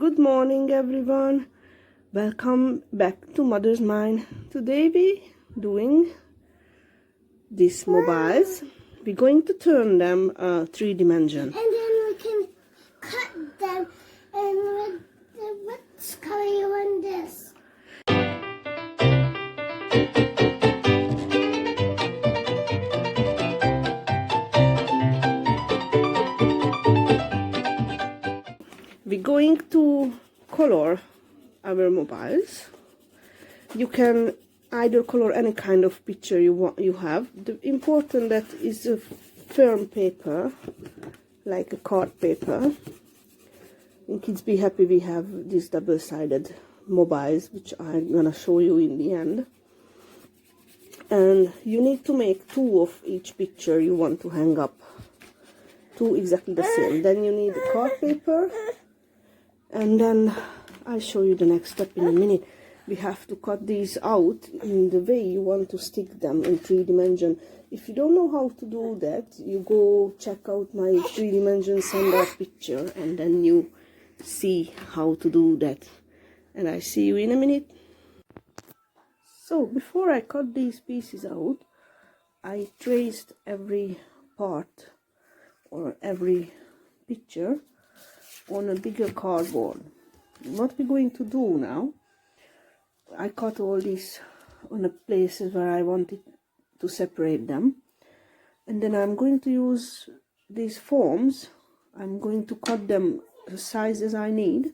Good morning everyone, welcome back to Mother's Mind. Today we doing these mobiles. We're going to turn them 3-dimension. And then we can cut them and what's color you want this? We're going to color our mobiles. You can either color any kind of picture you have. The important that is a firm paper, like a card paper. In Kids Be Happy we have these double-sided mobiles, which I'm gonna show you in the end. And you need to make 2 of each picture you want to hang up. 2 exactly the same. Then you need the card paper. And then I'll show you the next step in a minute. We have to cut these out in the way you want to stick them in 3-dimension. If you don't know how to do that, you go check out my 3-dimension send-out picture and then you see how to do that. And I'll see you in a minute. So before I cut these pieces out, I traced every part or every picture on a bigger cardboard. What we're going to do now, I cut all these on the places where I wanted to separate them, and then I'm going to use these forms. I'm going to cut them the sizes I need,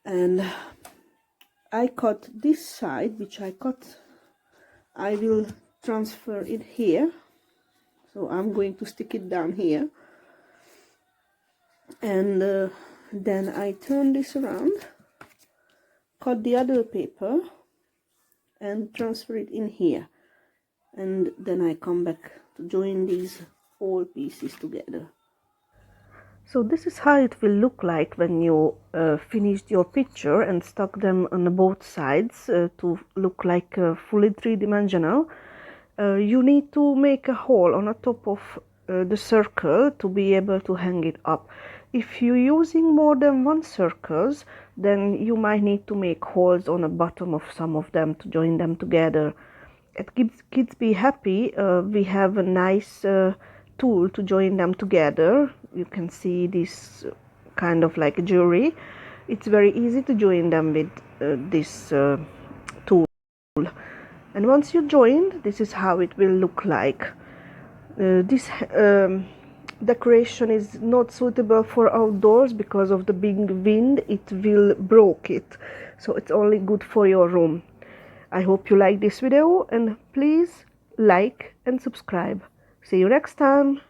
and I cut this side, which I will transfer it here. So I'm going to stick it down here, and then I turn this around, cut the other paper and transfer it in here, and then I come back to join these all pieces together. So this is how it will look like when you finished your picture and stuck them on both sides to look like fully 3-dimensional. You need to make a hole on the top of the circle to be able to hang it up. If you're using more than one circles, then you might need to make holes on the bottom of some of them to join them together. At Kids Be Happy, we have a nice tool to join them together. You can see this kind of like a jewelry. It's very easy to join them with this tool. And once you join, this is how it will look like. This decoration is not suitable for outdoors because of the big wind. It will break it, so it's only good for your room. I hope you like this video, and please like and subscribe. See you next time.